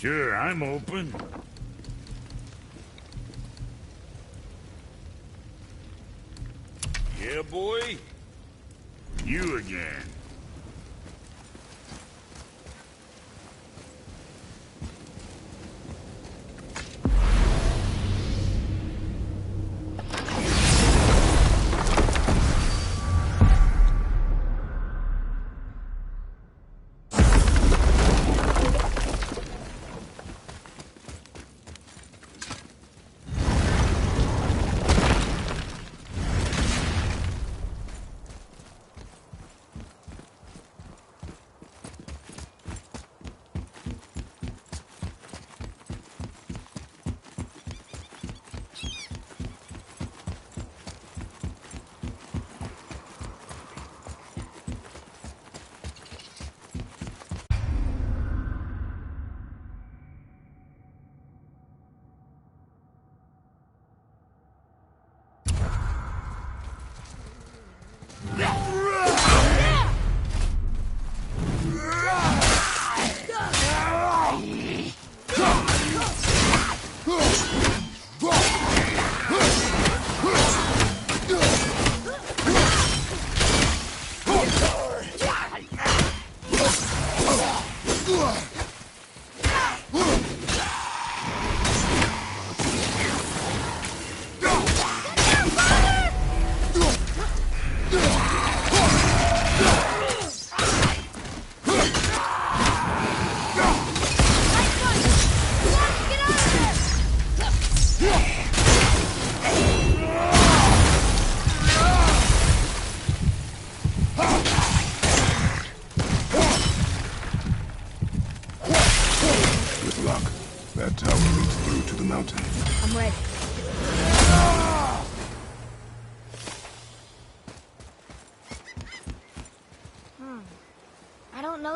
Sure, I'm open. Yeah, boy? You again.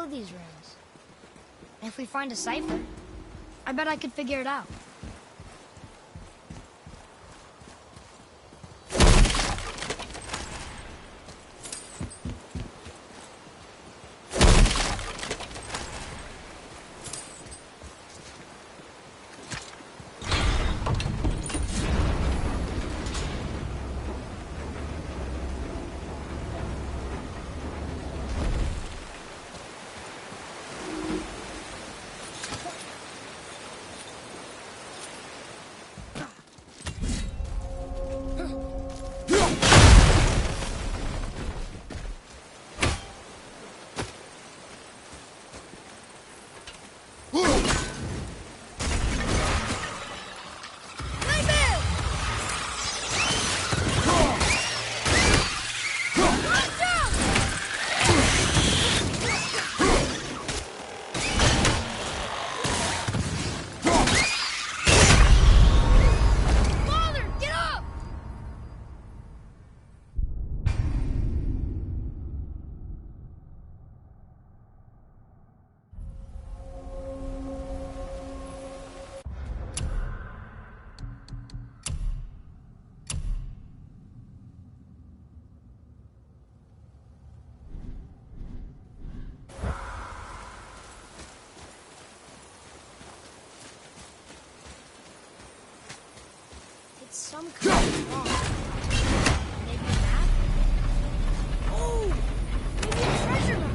These rooms. If we find a cipher, I bet I could figure it out. Some kind of wrong. Maybe a map? Oh! Maybe a treasure map!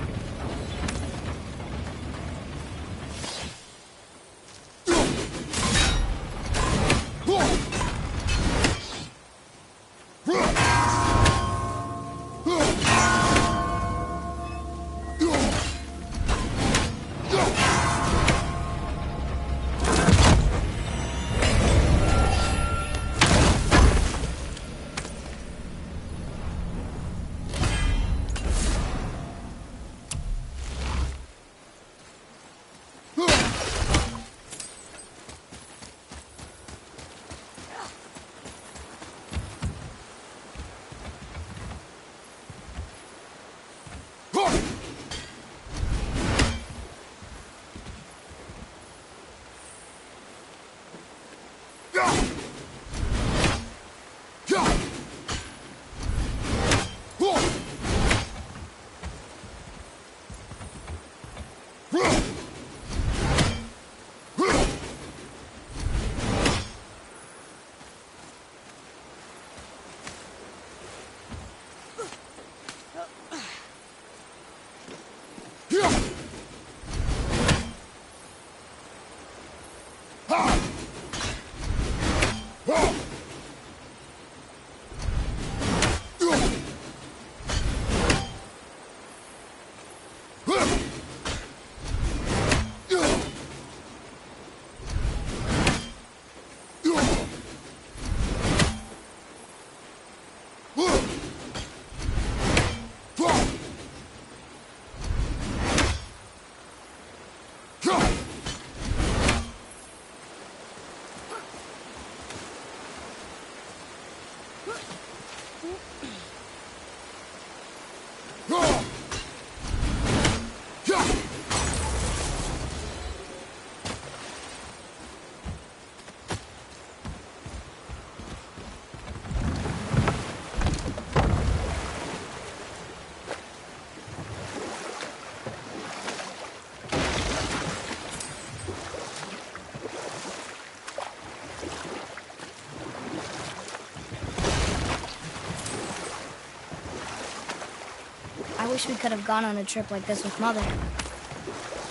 wish we could have gone on a trip like this with Mother.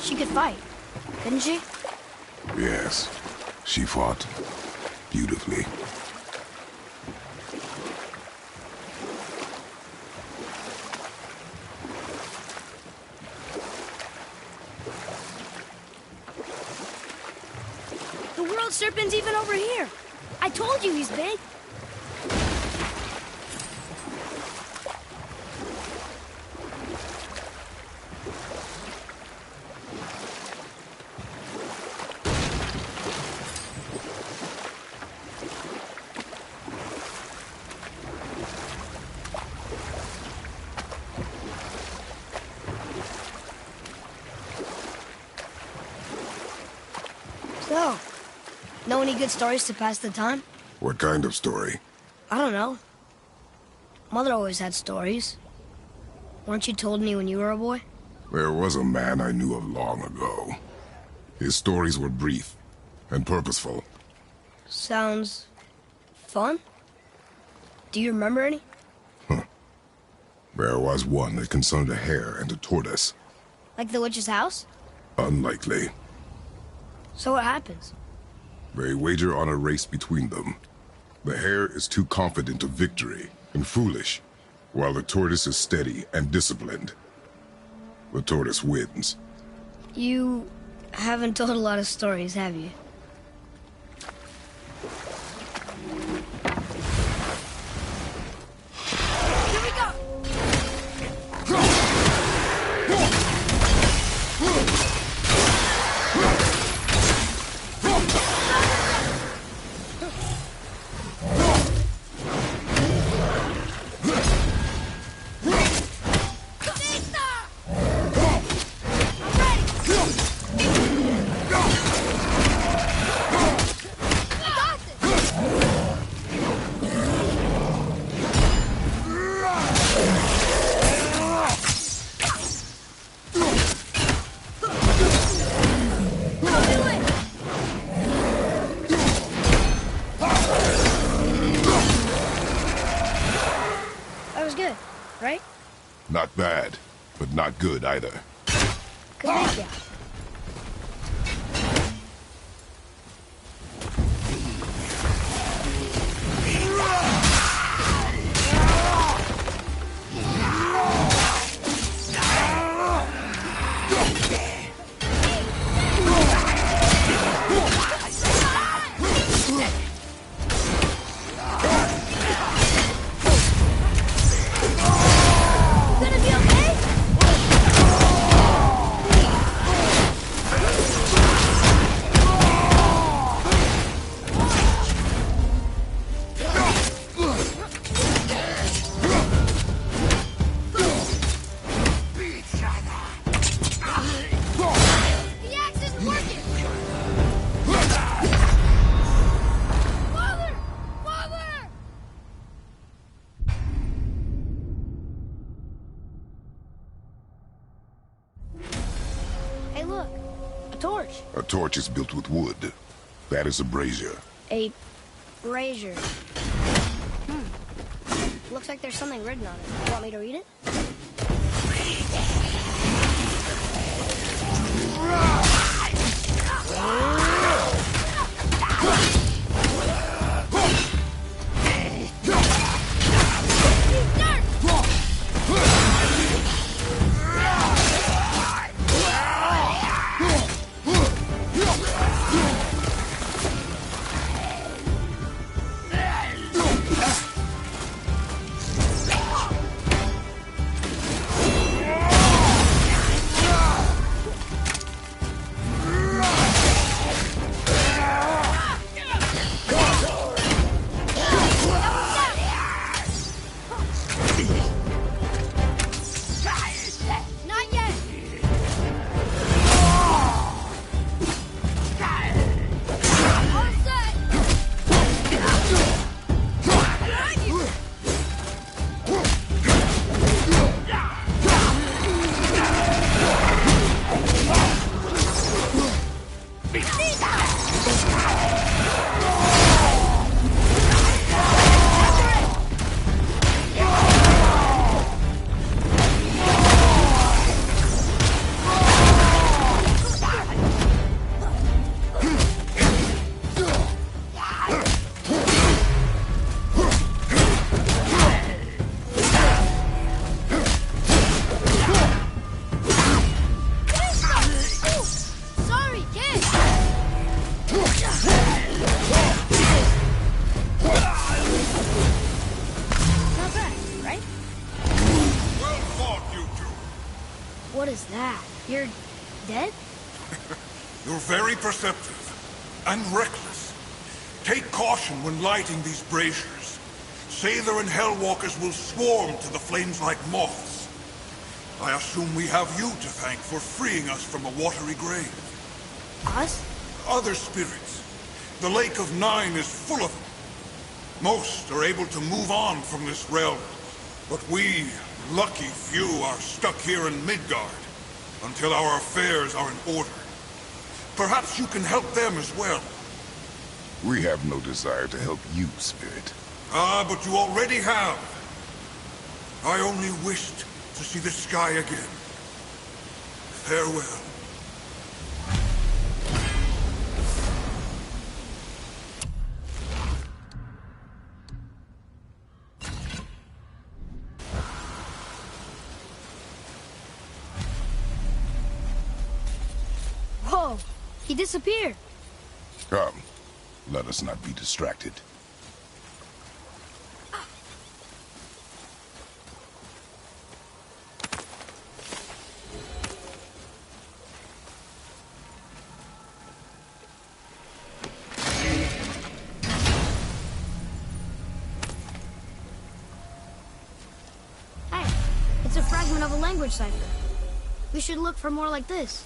She could fight, couldn't she? Yes, she fought beautifully. The world serpent's even over here. I told you he's big. So, know any good stories to pass the time? What kind of story? I don't know. Mother always had stories. Weren't you told me when you were a boy? There was a man I knew of long ago. His stories were brief and purposeful. Sounds fun. Do you remember any? There was one that concerned a hare and a tortoise. Like the witch's house? Unlikely. So what happens? They wager on a race between them. The hare is too confident of victory and foolish, while the tortoise is steady and disciplined. The tortoise wins. You haven't told a lot of stories, have you? Here we go! That was good, right? Not bad, but not good either. Good thank you. Gonna be okay? The axe isn't working! Father! Father! Hey, look. A torch. A torch is built with wood. That is a brazier. A brazier. Looks like there's something written on it. You want me to read it? What is that? You're dead? You're very perceptive and reckless. Take caution when lighting these braziers. Sather and Hellwalkers will swarm to the flames like moths. I assume we have you to thank for freeing us from a watery grave. Us? Other spirits. The Lake of Nine is full of them. Most are able to move on from this realm, but we, lucky few, are stuck here in Midgard until our affairs are in order. Perhaps you can help them as well. We have no desire to help you, Spirit. Ah, but you already have. I only wished to see the sky again. Farewell. Whoa! He disappeared. Come, let us not be distracted. Hey, it's a fragment of a language cipher. We should look for more like this.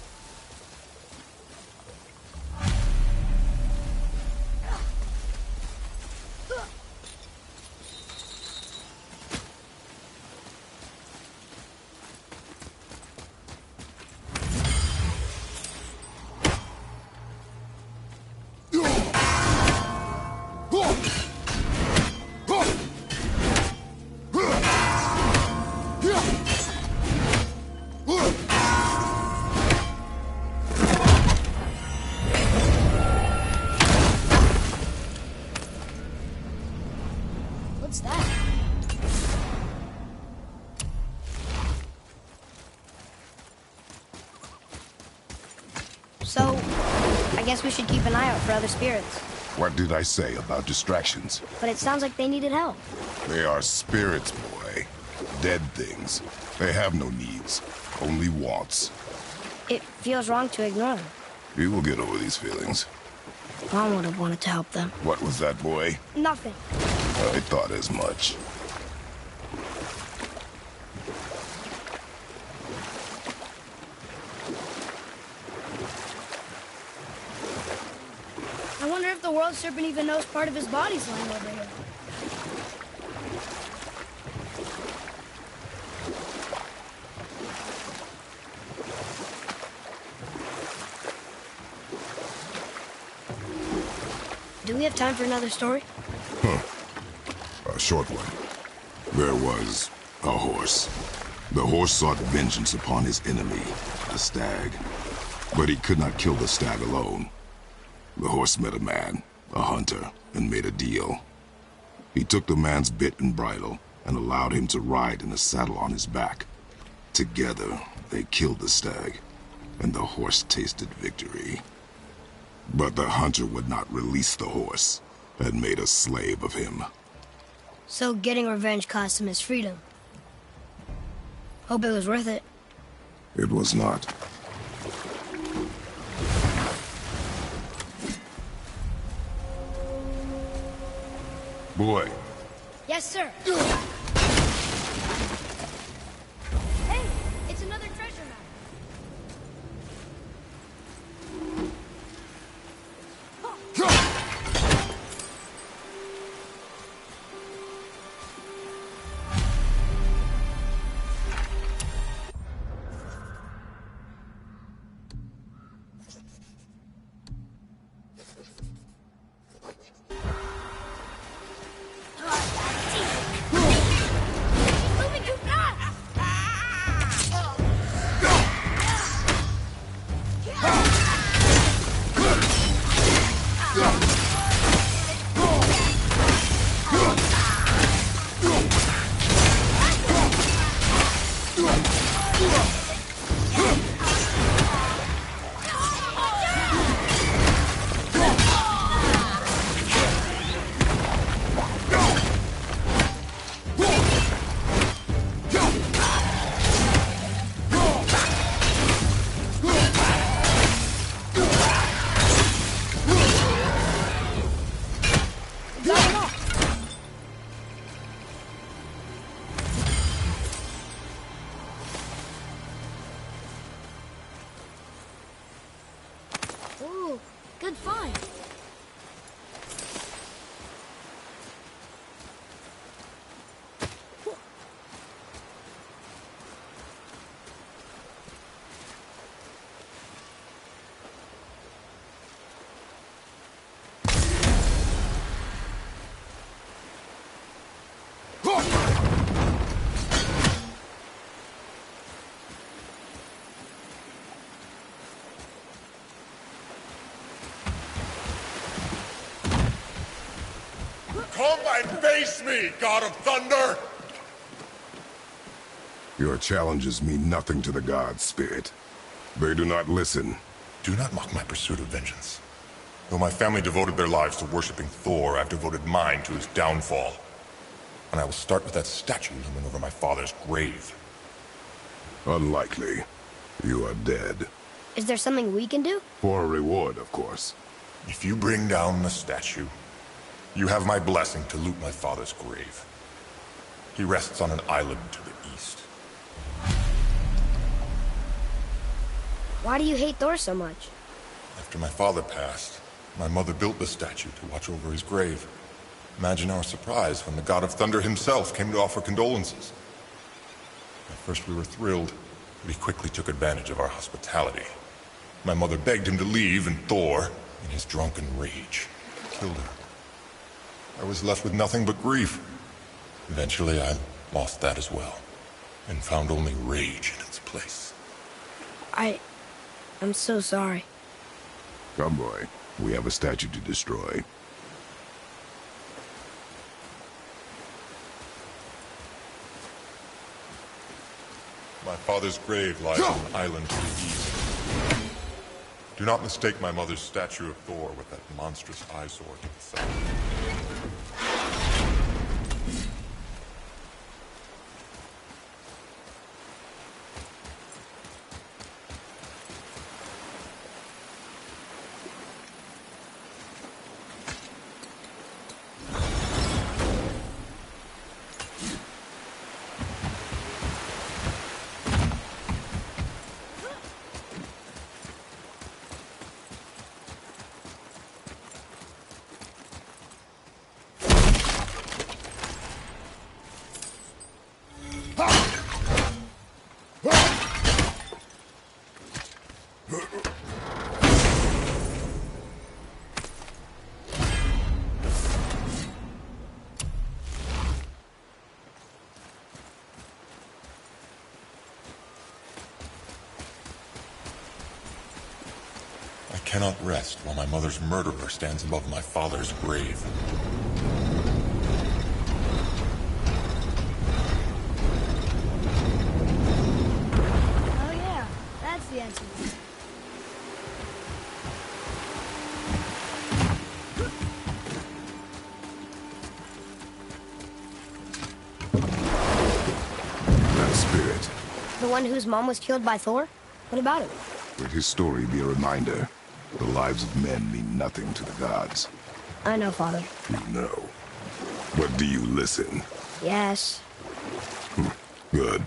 What's that? So, I guess we should keep an eye out for other spirits. What did I say about distractions? But it sounds like they needed help. They are spirits, boy. Dead things. They have no needs, only wants. It feels wrong to ignore them. We will get over these feelings. Mom would have wanted to help them. What was that, boy? Nothing. I thought as much. I wonder if the world serpent even knows part of his body's lying over here. Do we have time for another story? A short one. There was a horse. The horse sought vengeance upon his enemy, the stag. But he could not kill the stag alone. The horse met a man, a hunter, and made a deal. He took the man's bit and bridle and allowed him to ride in a saddle on his back. Together, they killed the stag, and the horse tasted victory. But the hunter would not release the horse and made a slave of him. So getting revenge cost him his freedom. Hope it was worth it. It was not. Boy. Yes, sir. Hey, it's another treasure map. and face me, God of Thunder! Your challenges mean nothing to the gods, Spirit. They do not listen. Do not mock my pursuit of vengeance. Though my family devoted their lives to worshipping Thor, I've devoted mine to his downfall. And I will start with that statue looming over my father's grave. Unlikely. You are dead. Is there something we can do? For a reward, of course. If you bring down the statue, you have my blessing to loot my father's grave. He rests on an island to the east. Why do you hate Thor so much? After my father passed, my mother built the statue to watch over his grave. Imagine our surprise when the God of Thunder himself came to offer condolences. At first we were thrilled, but he quickly took advantage of our hospitality. My mother begged him to leave, and Thor, in his drunken rage, killed her. I was left with nothing but grief. Eventually I lost that as well, and found only rage in its place. I'm so sorry. Come, boy. We have a statue to destroy. My father's grave lies on an island to the east. Do not mistake my mother's statue of Thor with that monstrous eyesore to the south. I cannot rest while my mother's murderer stands above my father's grave. Oh yeah, that's the answer. That spirit. The one whose mom was killed by Thor? What about him? Let his story be a reminder. The lives of men mean nothing to the gods. I know, Father. You know. But do you listen? Yes. Good.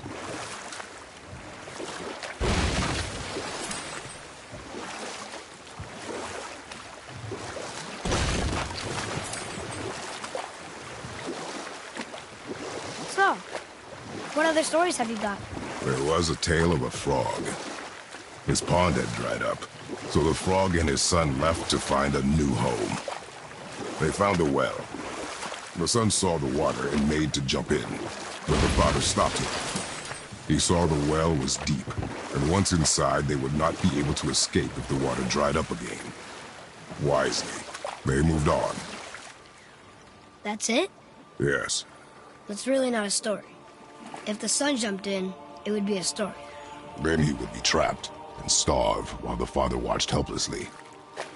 So, what other stories have you got? There was a tale of a frog. His pond had dried up, so the frog and his son left to find a new home. They found a well. The son saw the water and made to jump in, but the father stopped him. He saw the well was deep, and once inside they would not be able to escape if the water dried up again. Wisely, they moved on. That's it? Yes. That's really not a story. If the son jumped in, it would be a story. Then he would be trapped and starve while the father watched helplessly.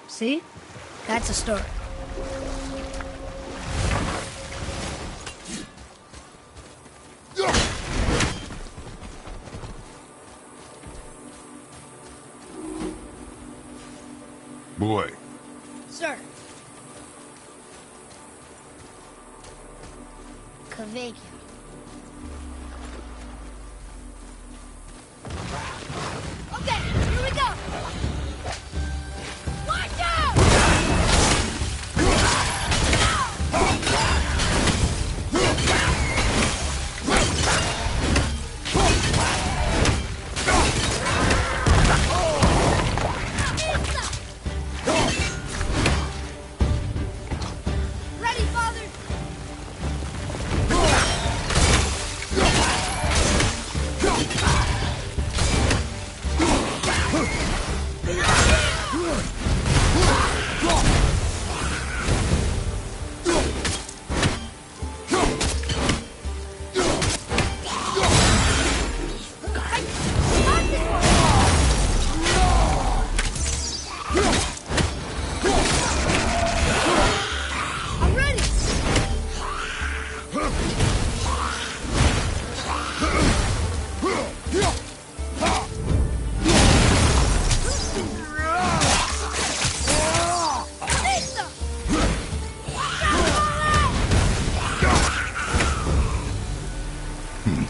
See? That's a story. Boy, Sir. Kavek. Okay, here we go! Watch out! Ready, Father? I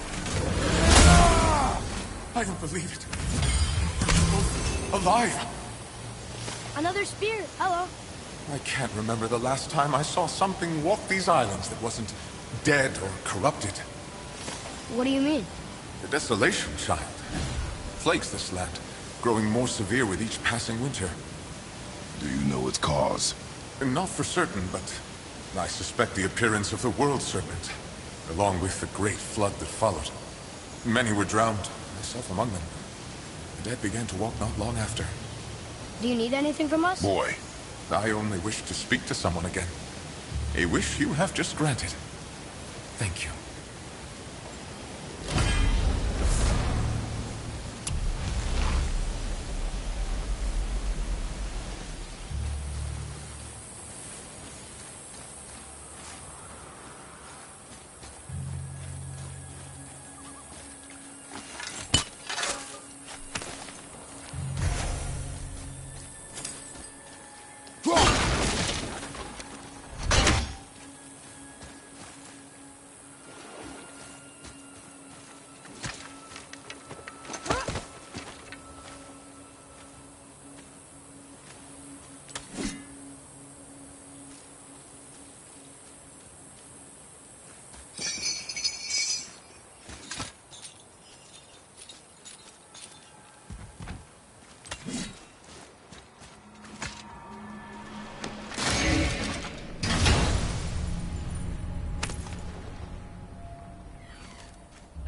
don't believe it. Both alive. Another spear. Hello. I can't remember the last time I saw something walk these islands that wasn't dead or corrupted. What do you mean? The desolation, child. Plagues this land, growing more severe with each passing winter. Do you know its cause? Not for certain, but I suspect the appearance of the World Serpent, along with the great flood that followed. Many were drowned, myself among them. The dead began to walk not long after. Do you need anything from us? Boy, I only wish to speak to someone again. A wish you have just granted. Thank you.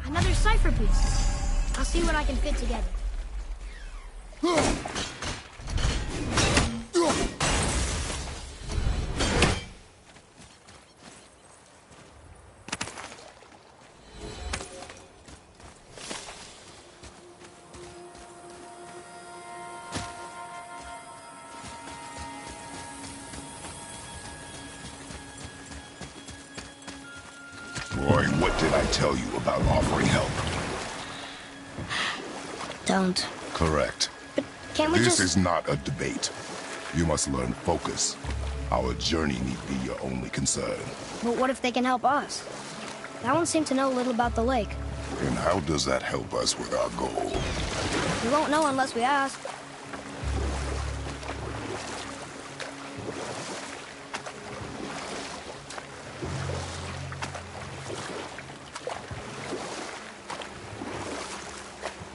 Another cipher piece. I'll see what I can fit together. Boy, what did I tell you about offering help? Don't. Correct. But can't we This just... is not a debate. You must learn focus. Our journey need be your only concern. But what if they can help us? That one seemed to know a little about the lake. And how does that help us with our goal? We won't know unless we ask.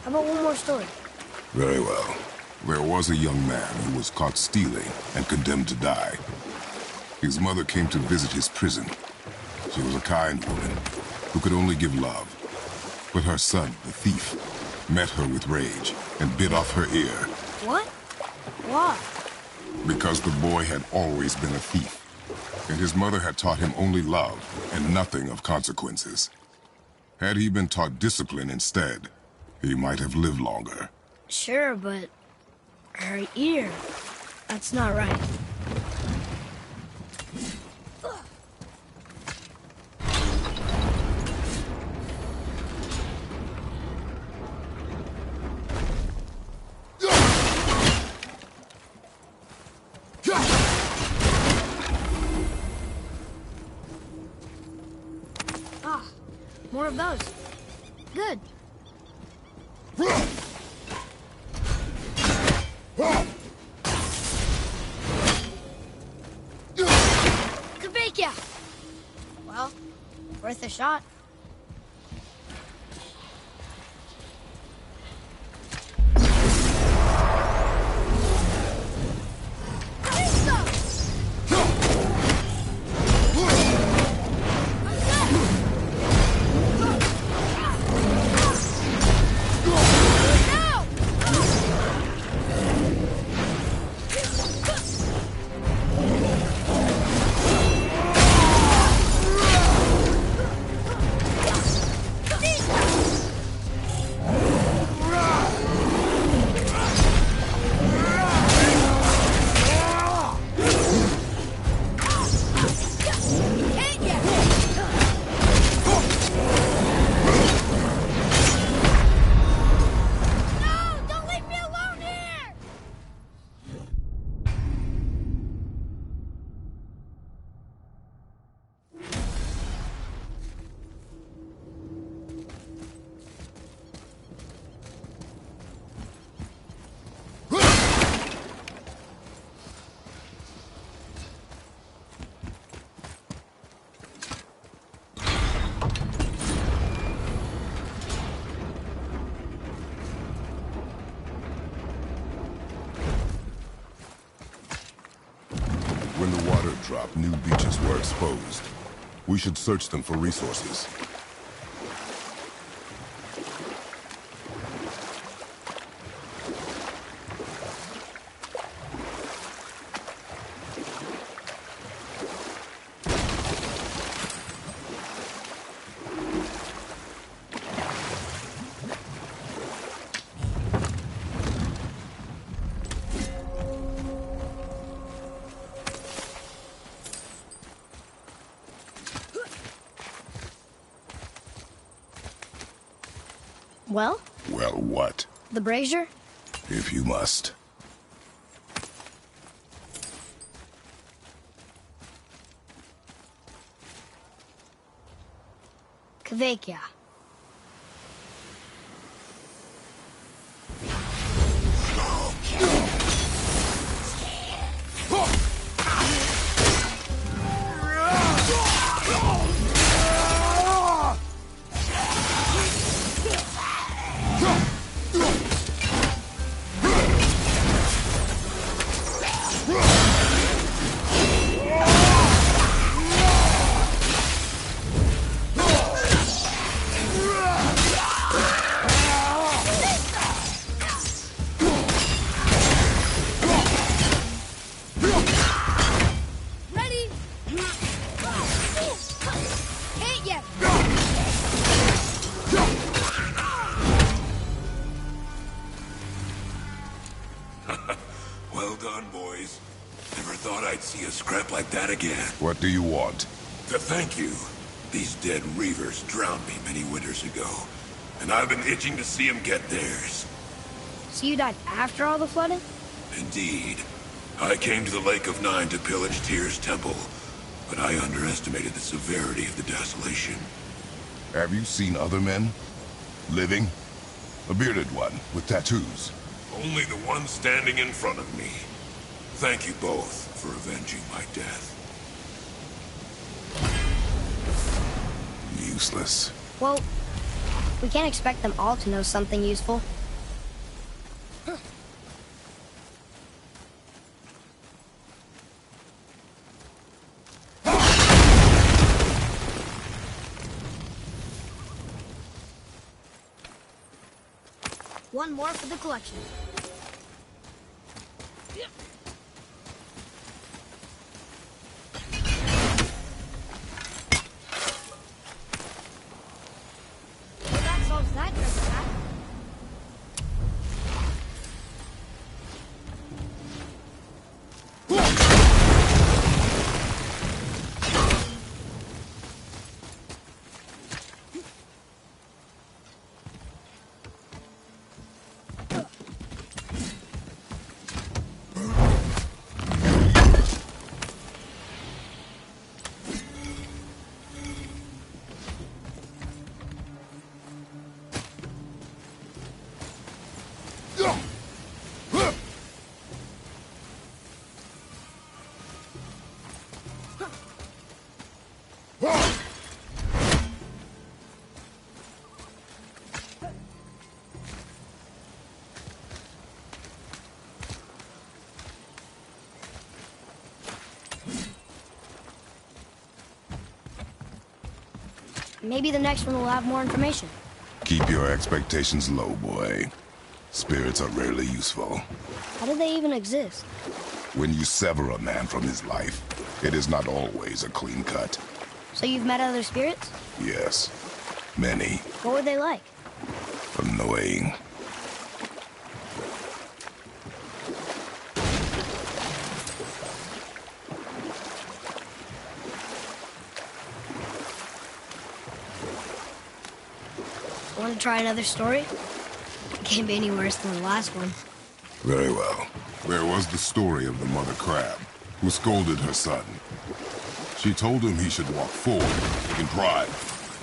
How about one more story? Very well. There was a young man who was caught stealing and condemned to die. His mother came to visit his prison. She was a kind woman who could only give love. But her son, the thief, met her with rage and bit off her ear. What? Why? Because the boy had always been a thief, and his mother had taught him only love and nothing of consequences. Had he been taught discipline instead, he might have lived longer. Sure, but... her ear... that's not right. Ah, more of those. Good. Kabekya! Well, worth a shot. drop, new beaches were exposed. We should search them for resources. Well? Well, what? The brazier? If you must. Kvekia. Ready? Hit ya! Well done, boys. Never thought I'd see a scrap like that again. What do you want? To thank you. These dead reavers drowned me many winters ago, and I've been itching to see them get theirs. So you died after all the flooding? Indeed. I came to the Lake of Nine to pillage Tyr's temple, but I underestimated the severity of the desolation. Have you seen other men? Living? A bearded one with tattoos. Only the one standing in front of me. Thank you both for avenging my death. Useless. Well, we can't expect them all to know something useful. One more for the collection. Well, that solves that treasure map. Maybe the next one will have more information. Keep your expectations low, boy. Spirits are rarely useful. How do they even exist? When you sever a man from his life, it is not always a clean cut. So you've met other spirits? Yes. Many. What were they like? Annoying. Want to try another story? Can't be any worse than the last one. Very well. There was the story of the mother crab, who scolded her son. She told him he should walk forward, in pride,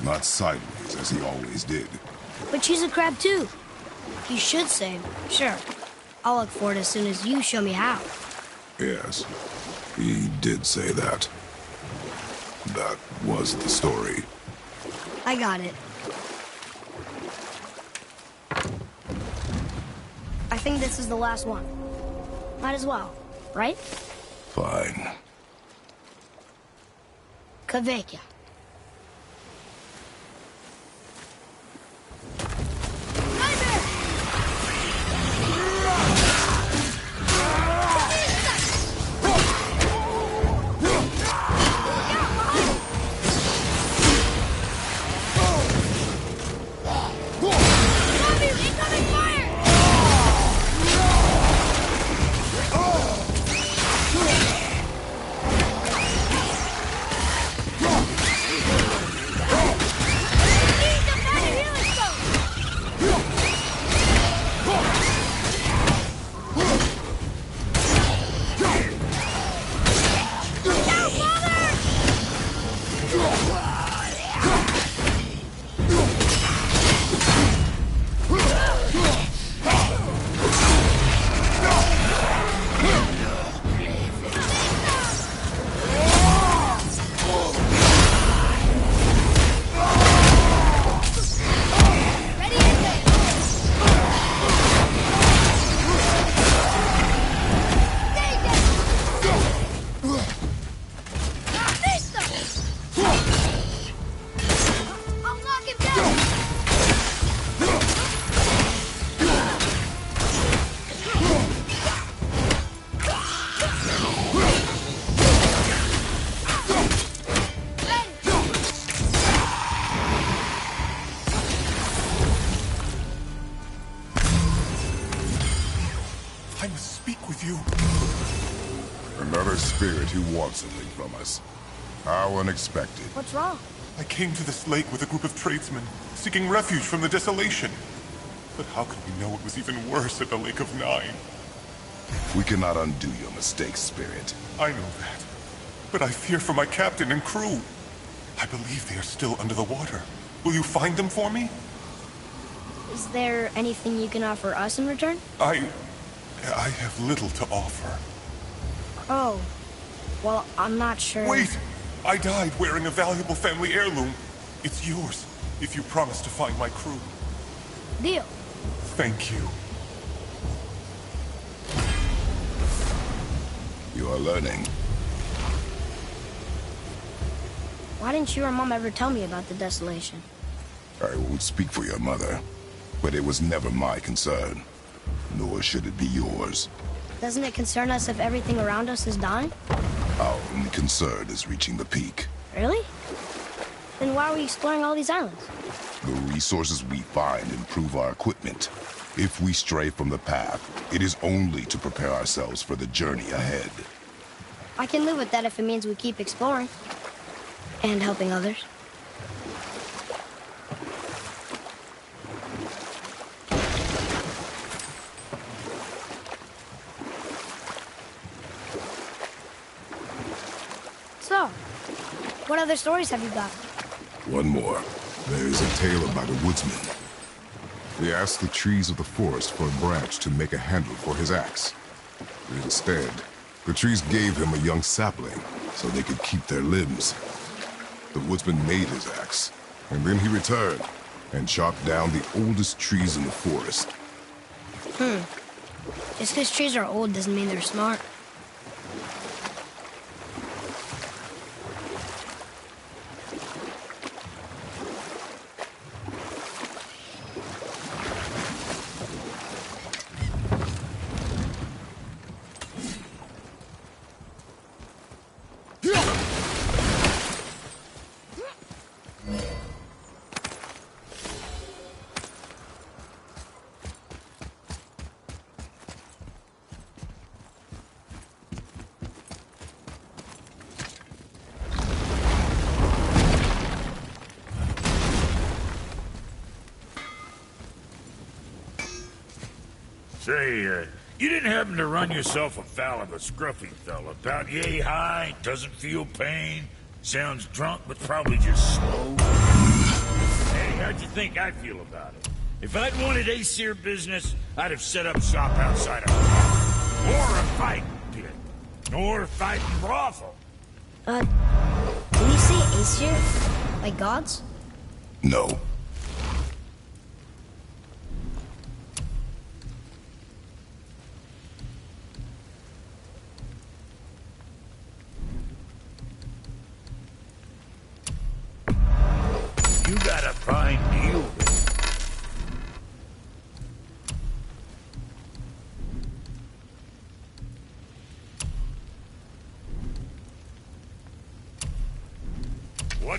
not sideways as he always did. But she's a crab too. You should say, sure. I'll look for it as soon as you show me how. Yes, he did say that. That was the story. I got it. I think this is the last one. Might as well, right? Fine. Kavekya. Another spirit who wants something from us. How unexpected. What's wrong? I came to this lake with a group of tradesmen, seeking refuge from the desolation. But how could we know it was even worse at the Lake of Nine? We cannot undo your mistakes, Spirit. I know that. But I fear for my captain and crew. I believe they are still under the water. Will you find them for me? Is there anything you can offer us in return? I have little to offer. Oh. Well, I'm not sure. Wait! I died wearing a valuable family heirloom. It's yours, if you promise to find my crew. Deal. Thank you. You are learning. Why didn't you or Mom ever tell me about the desolation? I won't speak for your mother, but it was never my concern. Nor should it be yours. Doesn't it concern us if everything around us is dying? Our only concern is reaching the peak. Really? Then why are we exploring all these islands? The resources we find improve our equipment. If we stray from the path, it is only to prepare ourselves for the journey ahead. I can live with that if it means we keep exploring. And helping others. So, what other stories have you got? One more. There is a tale about a woodsman. He asked the trees of the forest for a branch to make a handle for his axe. Instead, the trees gave him a young sapling so they could keep their limbs. The woodsman made his axe, and then he returned and chopped down the oldest trees in the forest. Just because trees are old doesn't mean they're smart. Say, you didn't happen to run yourself afoul of a scruffy fella about yay high, doesn't feel pain, sounds drunk but probably just slow? Hey, how'd you think I feel about it? If I'd wanted Aesir business, I'd have set up shop outside of a or a fighting pit, or a fighting brothel. Did you say Aesir? Like gods? No.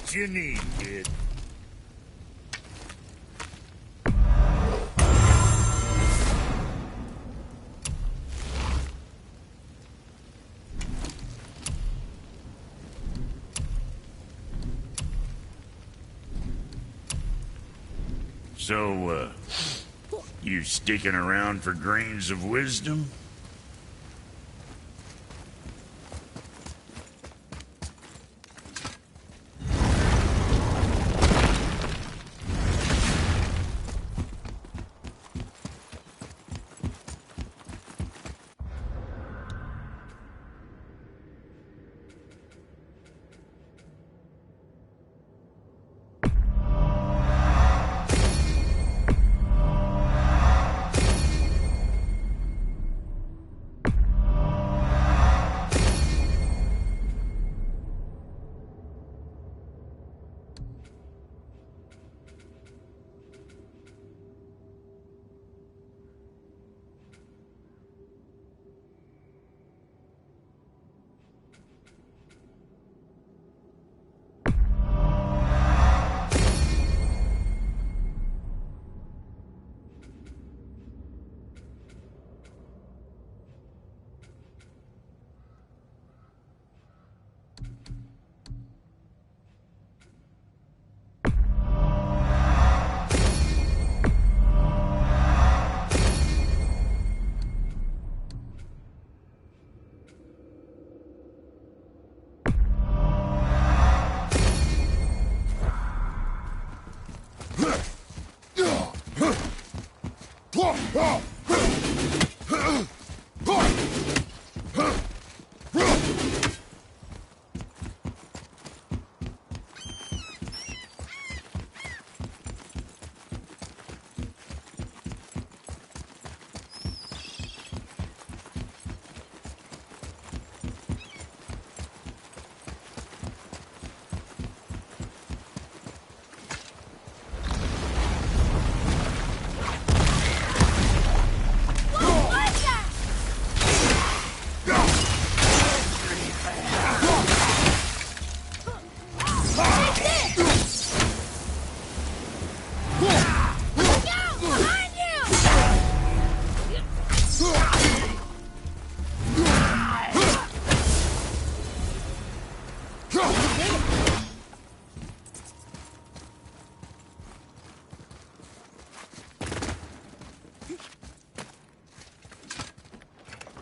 what you need, kid. So, you sticking around for grains of wisdom?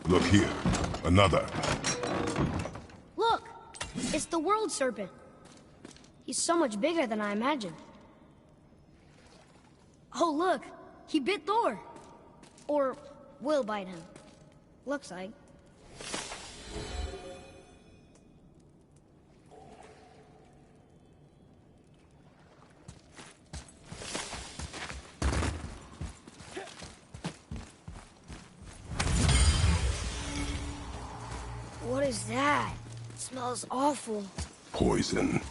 Look here. Another. Look! It's the World Serpent. He's so much bigger than I imagined. Oh, look! He bit Thor! Or will bite him. Looks like. What is that? It smells awful. Poison.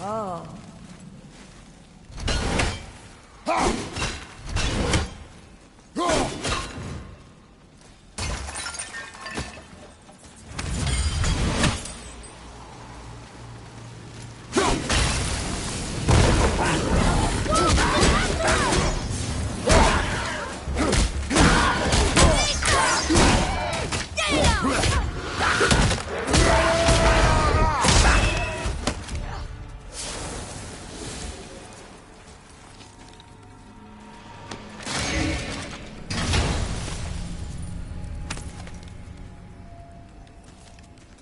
Oh.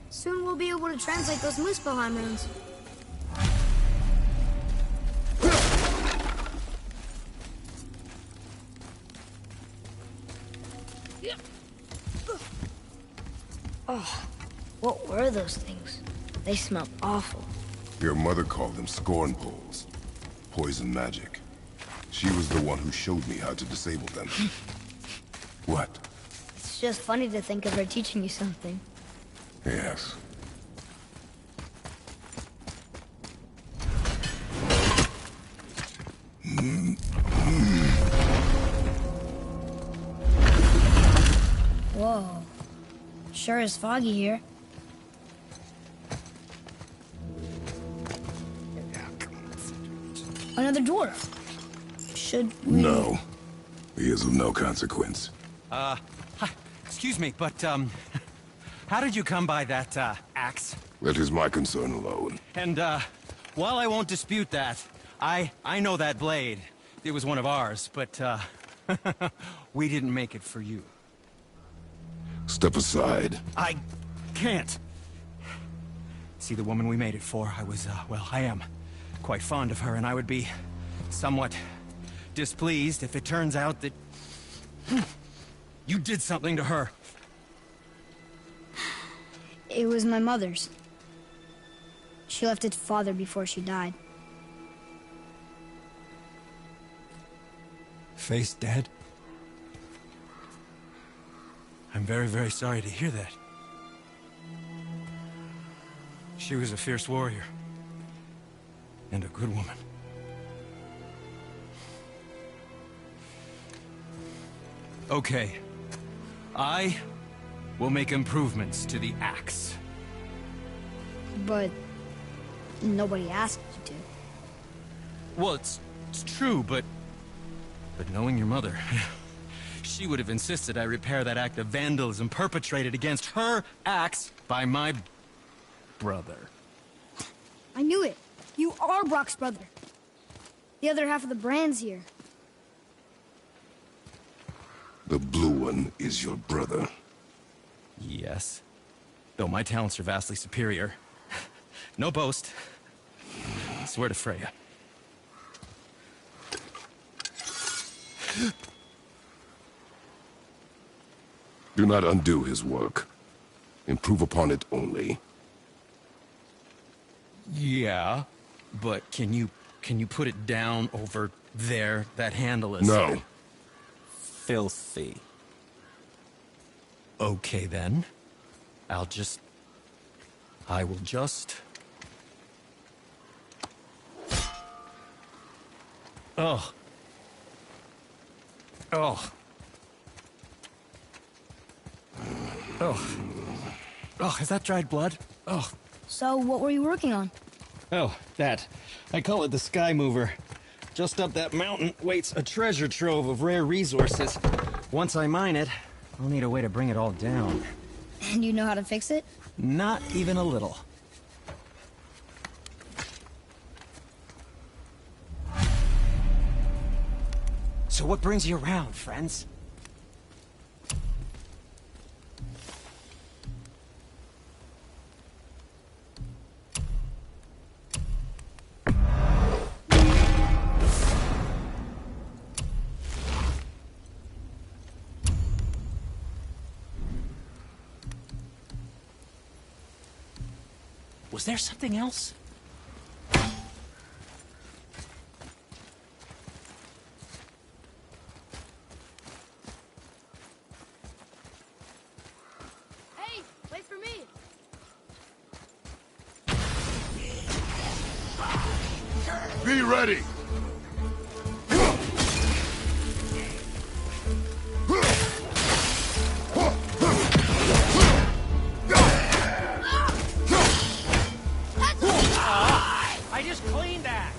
Soon we'll be able to translate those Muspelheim runes. Oh, what were those things? They smelled awful. Your mother called them scorn poles. Poison magic. She was the one who showed me how to disable them. What? It's just funny to think of her teaching you something. Yes. Sure is foggy here. Another dwarf. Should we... No. He is of no consequence. Hi, excuse me, but, how did you come by that, axe? That is my concern alone. And, while I won't dispute that, I know that blade. It was one of ours, but, we didn't make it for you. Step aside. I can't. See, the woman we made it for, I was, well, I am quite fond of her, and I would be somewhat displeased if it turns out that you did something to her. It was my mother's. She left it to father before she died. Face dead? I'm very, very sorry to hear that. She was a fierce warrior. And a good woman. Okay. I will make improvements to the axe. But nobody asked you to. Well, it's true, but knowing your mother, she would have insisted I repair that act of vandalism perpetrated against her axe by my brother. I knew it. You are Brock's brother. The other half of the brand's here. The blue one is your brother. Yes. Though my talents are vastly superior. No boast. I swear to Freya. Do not undo his work. Improve upon it only. Yeah, but can you put it down over there? That handle is... No. Filthy. Okay, then. I will just... Oh. Oh. Oh. Oh, is that dried blood? Oh. So, what were you working on? Oh, that. I call it the Sky Mover. Just up that mountain waits a treasure trove of rare resources. Once I mine it, I'll need a way to bring it all down. And you know how to fix it? Not even a little. So what brings you around, friends? Was there something else? Hey, wait for me! Be ready! I just cleaned that!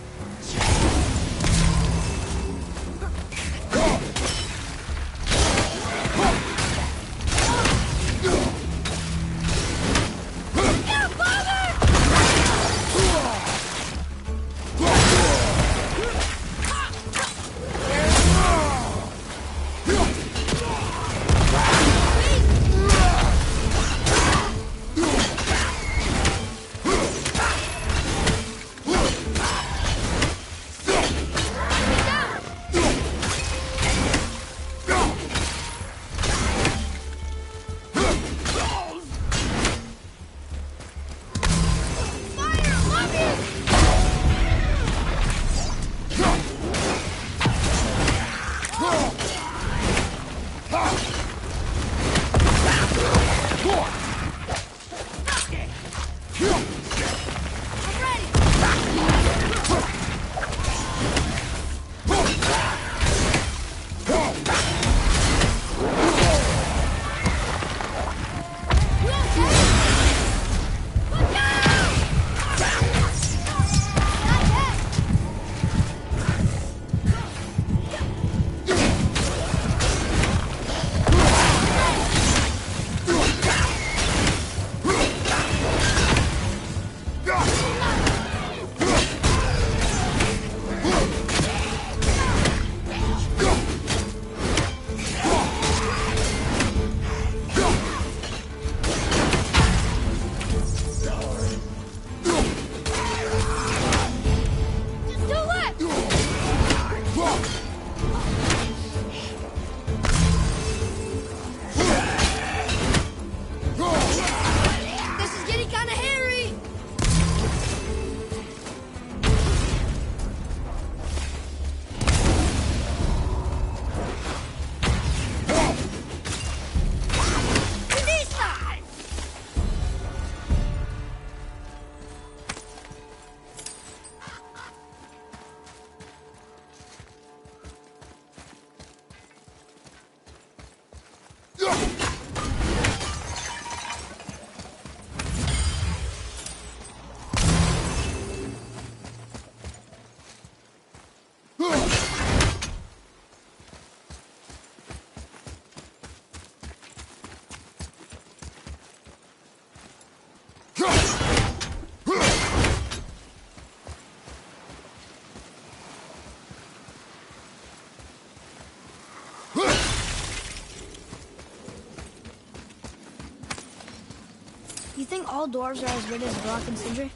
think all dwarves are as good as Brock and Sindri?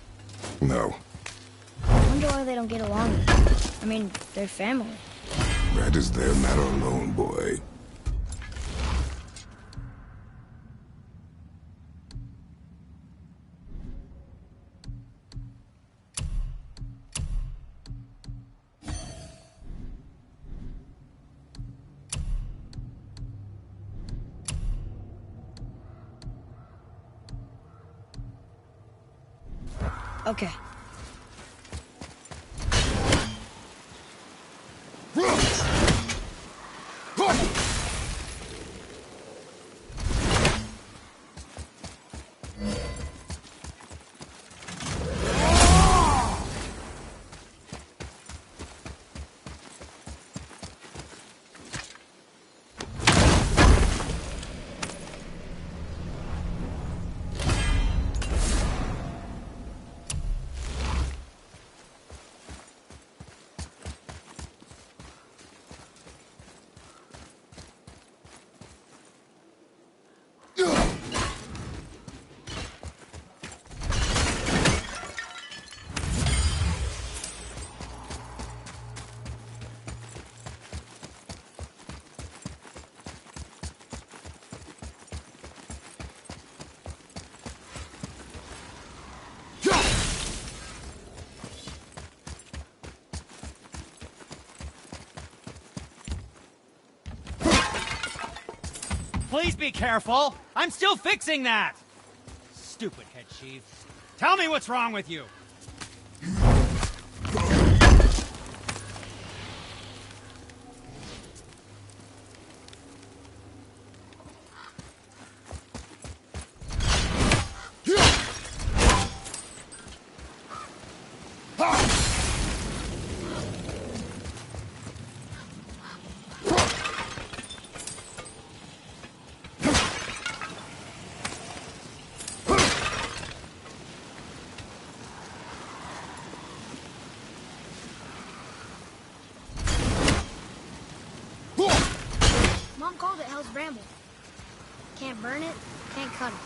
No, I wonder why they don't get along. I mean, they're family. that is their matter alone, boy. Okay. Please be careful! I'm still fixing that! Stupid head chief. Tell me what's wrong with you! Mom called it Hell's Bramble. Can't burn it, can't cut it.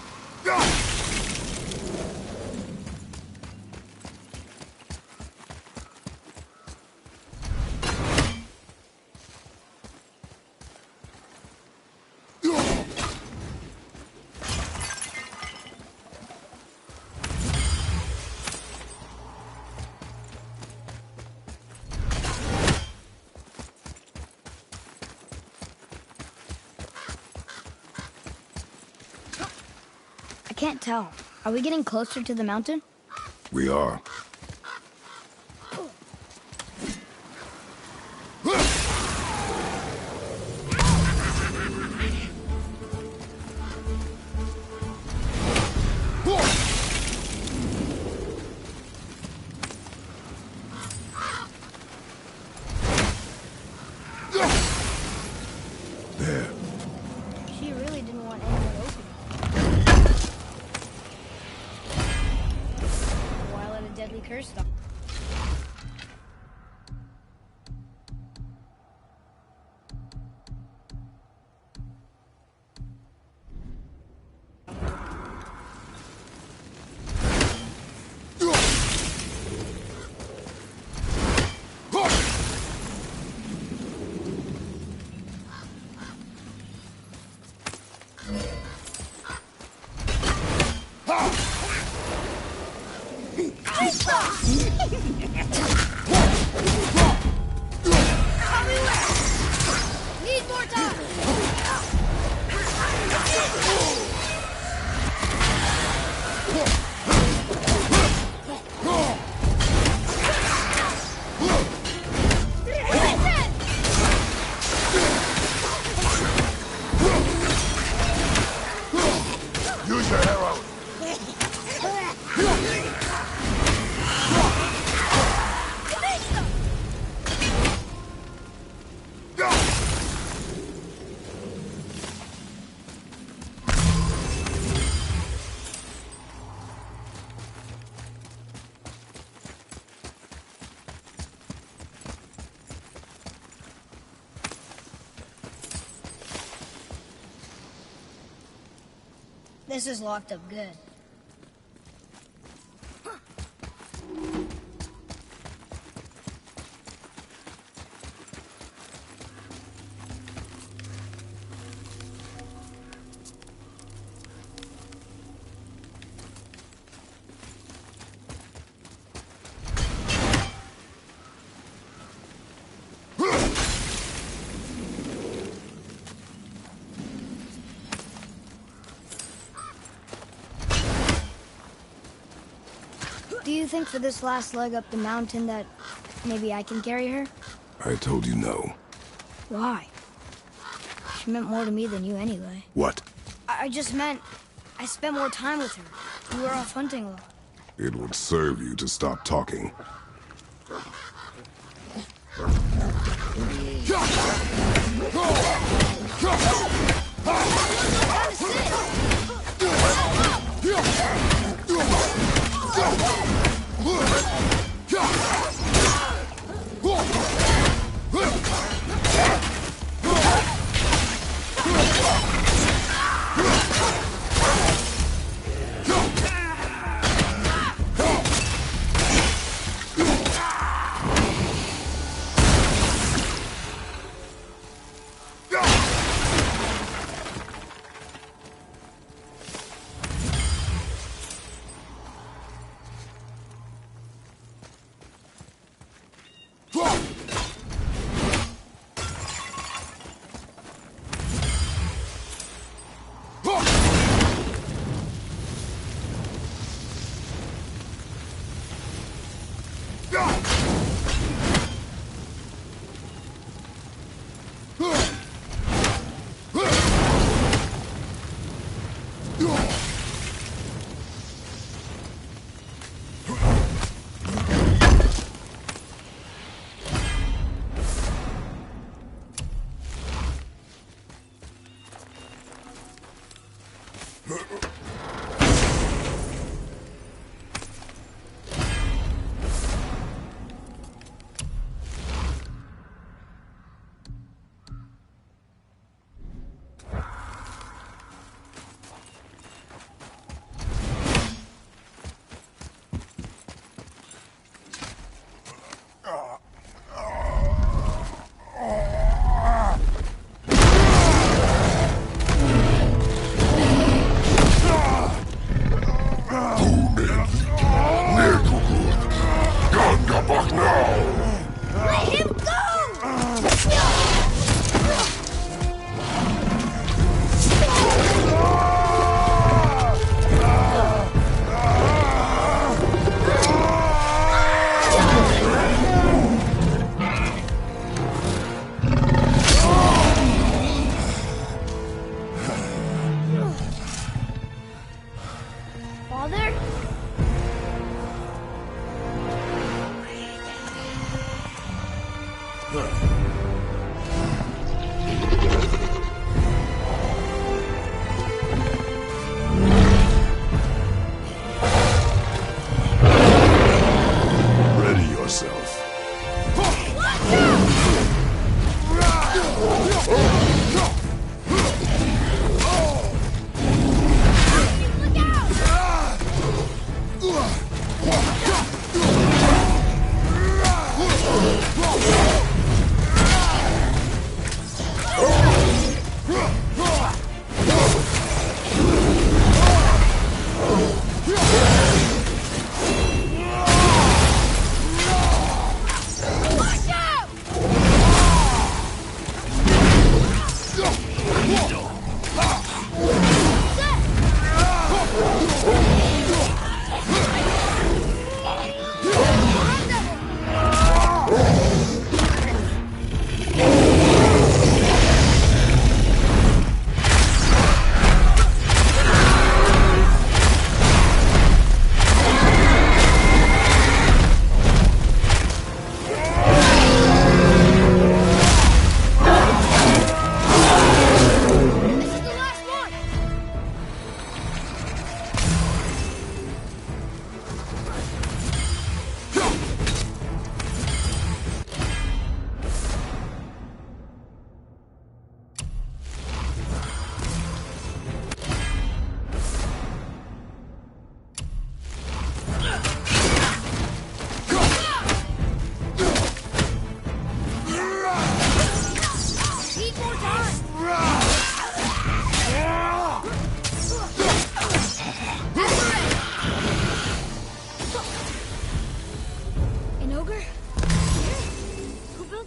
I can't tell. Are we getting closer to the mountain? We are. There. She really didn't want anyone open. Why let a deadly curse stop? Need more time! Use your arrow. This is locked up good. you think for this last leg up the mountain that maybe I can carry her? I told you no. Why? She meant more to me than you anyway. What? I just meant I spent more time with her. We were off hunting a lot. It would serve you to stop talking. Let him go! Father? Ready yourself.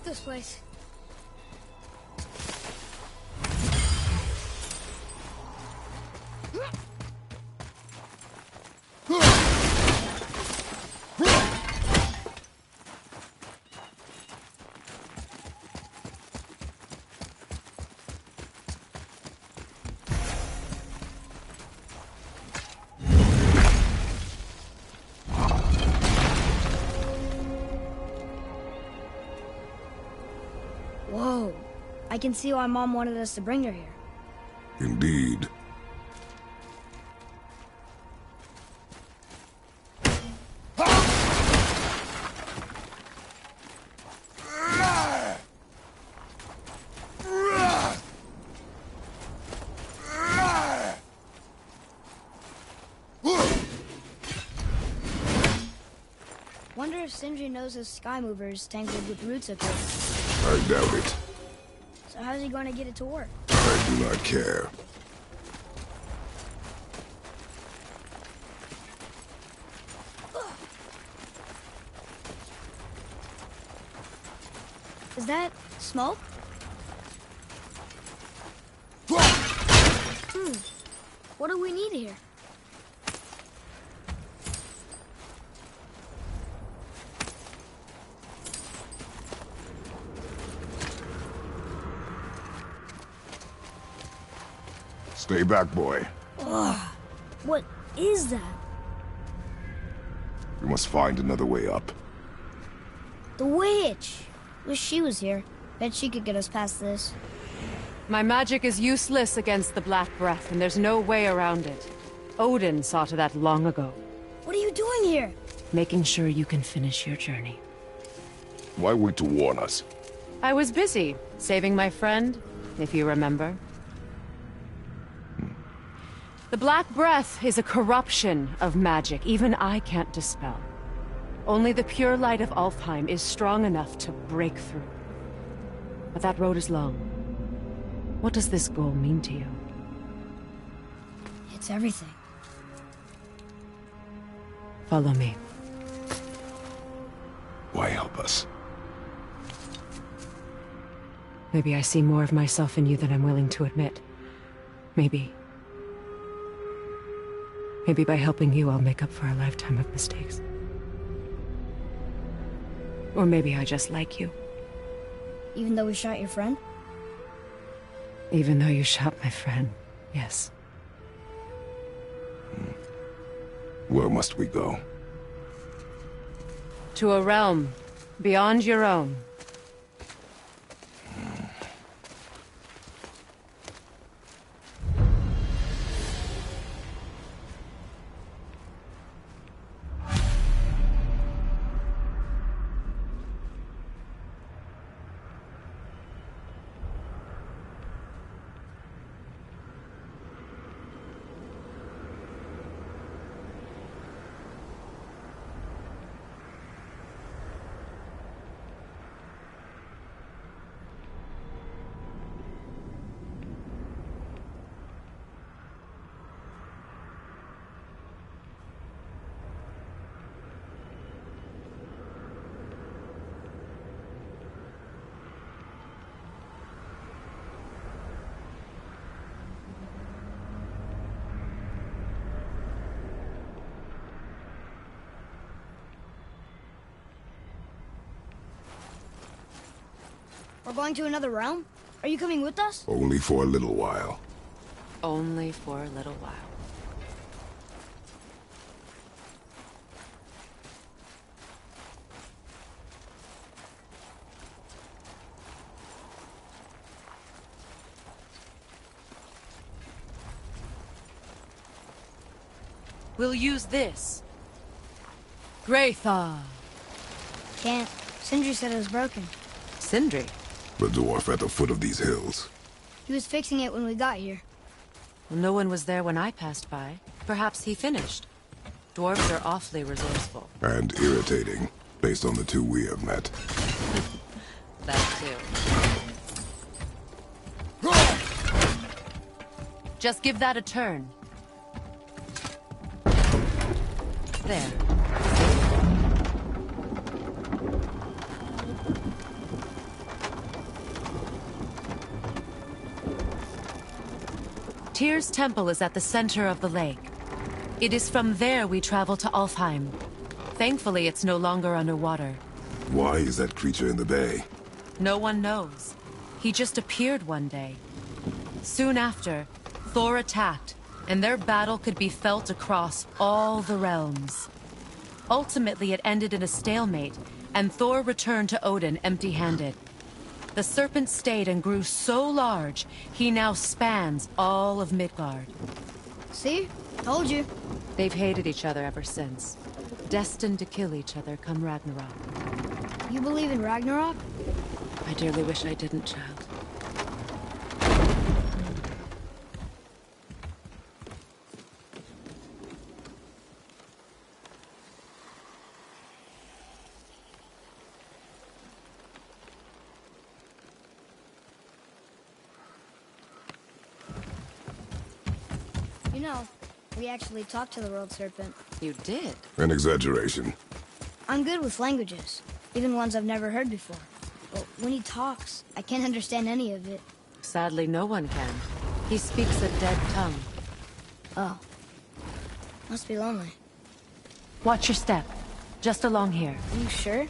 this place. Whoa. I can see why Mom wanted us to bring her here. Indeed. Wonder if Sindri knows his sky mover is tangled with roots up here. I doubt it. So how's he going to get it to work? I do not care. Is that smoke? What do we need here? Stay back, boy. What is that? We must find another way up. The witch! Wish she was here. Bet she could get us past this. My magic is useless against the Black Breath, and there's no way around it. Odin saw to that long ago. What are you doing here? Making sure you can finish your journey. Why wait to warn us? I was busy, saving my friend, if you remember. The Black Breath is a corruption of magic even I can't dispel. Only the pure light of Alfheim is strong enough to break through. But that road is long. What does this goal mean to you? It's everything. Follow me. Why help us? Maybe I see more of myself in you than I'm willing to admit. Maybe by helping you, I'll make up for a lifetime of mistakes. Or maybe I just like you. Even though we shot your friend? Even though you shot my friend, yes. Where must we go? To a realm beyond your own. We're going to another realm? Are you coming with us? Only for a little while. Only for a little while. We'll use this. Greythaw. Can't. Sindri said it was broken. Sindri. The dwarf at the foot of these hills. He was fixing it when we got here. Well, no one was there when I passed by. Perhaps he finished. Dwarves are awfully resourceful. And irritating, based on the two we have met. That too. Just give that a turn. There. Tyr's temple is at the center of the lake. It is from there we travel to Alfheim. Thankfully, it's no longer underwater. Why is that creature in the bay? No one knows. He just appeared one day. Soon after, Thor attacked, and their battle could be felt across all the realms. Ultimately, it ended in a stalemate, and Thor returned to Odin empty-handed. The serpent stayed and grew so large, he now spans all of Midgard. See? Told you. They've hated each other ever since. Destined to kill each other come Ragnarok. You believe in Ragnarok? I dearly wish I didn't, child. You know, we actually talked to the World Serpent. You did? An exaggeration. I'm good with languages, even ones I've never heard before. But when he talks, I can't understand any of it. Sadly, no one can. He speaks a dead tongue. Oh. Must be lonely. Watch your step. Just along here. Are you sure?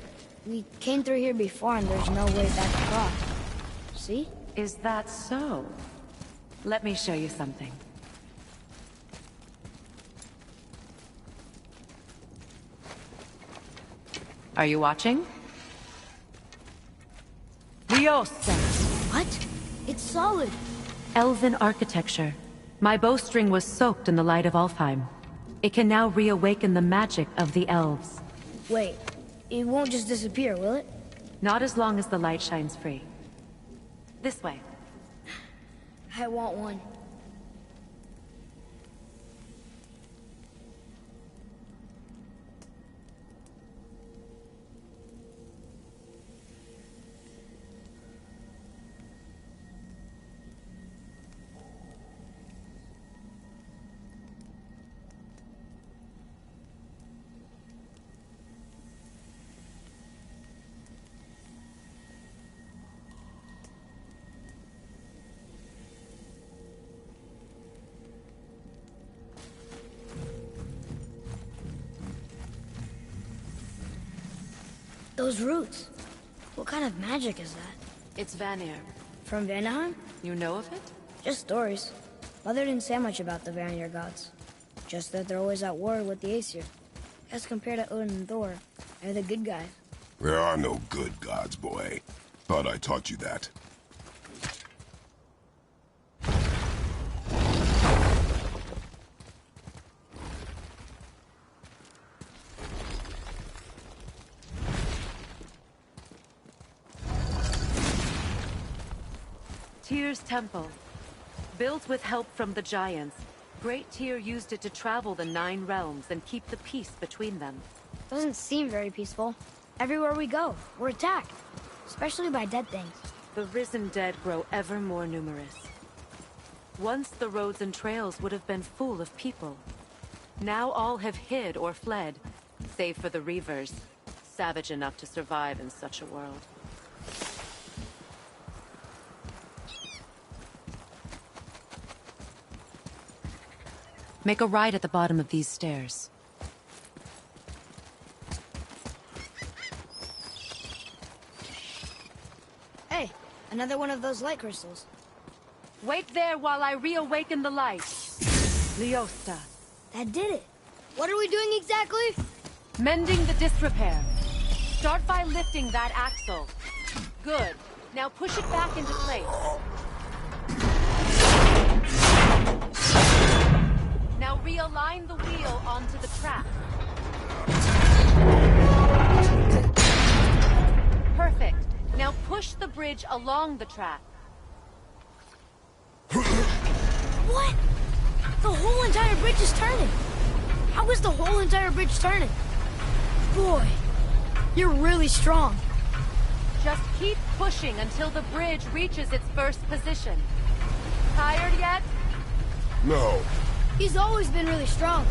We came through here before and there's no way back across. See? Is that so? Let me show you something. Are you watching? Liosta! What? It's solid. Elven architecture. My bowstring was soaked in the light of Alfheim. It can now reawaken the magic of the elves. Wait, it won't just disappear, will it? Not as long as the light shines free. This way. I want one. Those roots. What kind of magic is that? It's Vanir. From Vanaheim? You know of it? Just stories. Mother didn't say much about the Vanir gods. Just that they're always at war with the Aesir. As compared to Odin and Thor, they're the good guys. There are no good gods, boy. Thought I taught you that. Tyr's temple. Built with help from the giants, Great Tyr used it to travel the 9 realms and keep the peace between them. Doesn't seem very peaceful. Everywhere we go, we're attacked. Especially by dead things. The risen dead grow ever more numerous. Once the roads and trails would have been full of people. Now all have hid or fled, save for the Reavers, savage enough to survive in such a world. Make a right at the bottom of these stairs. Hey, another one of those light crystals. Wait there while I reawaken the light. Liosta. That did it. What are we doing exactly? Mending the disrepair. Start by lifting that axle. Good. Now push it back into place. Now realign the wheel onto the track. Perfect. Now push the bridge along the track. What? The whole entire bridge is turning. How is the whole entire bridge turning? Boy, you're really strong. Just keep pushing until the bridge reaches its first position. Tired yet? No. He's always been really strong.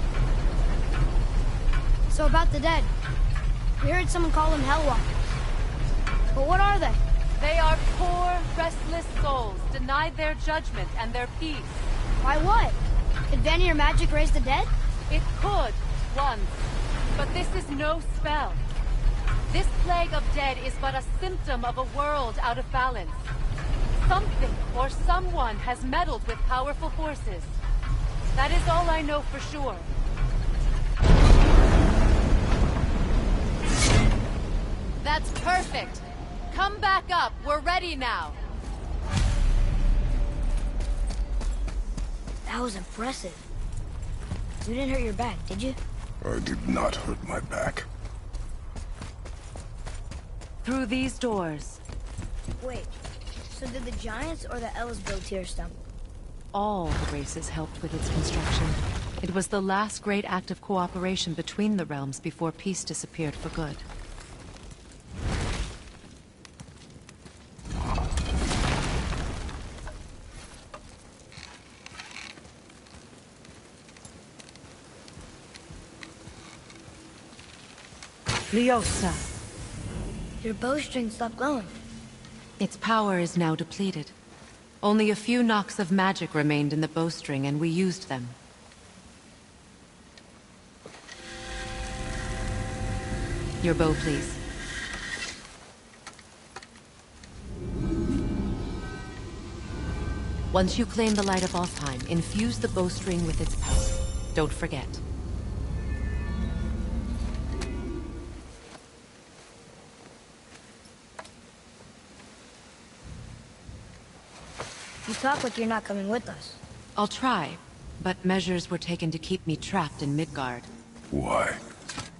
So about the dead. We heard someone call them Hellwalkers. But what are they? They are poor, restless souls, denied their judgment and their peace. Why what? Did Vanir magic raise the dead? It could, once. But this is no spell. This plague of dead is but a symptom of a world out of balance. Something or someone has meddled with powerful forces. That is all I know for sure. That's perfect. Come back up. We're ready now. That was impressive. You didn't hurt your back, did you? I did not hurt my back. Through these doors. Wait, so did the Giants or the elves build Tyr's temple? All the races helped with its construction. It was the last great act of cooperation between the realms before peace disappeared for good. Liosa. Your bowstring stopped glowing. Its power is now depleted. Only a few knocks of magic remained in the bowstring, and we used them. Your bow, please. Once you claim the light of Alfheim, infuse the bowstring with its power. Don't forget. You talk like you're not coming with us. I'll try, but measures were taken to keep me trapped in Midgard. Why?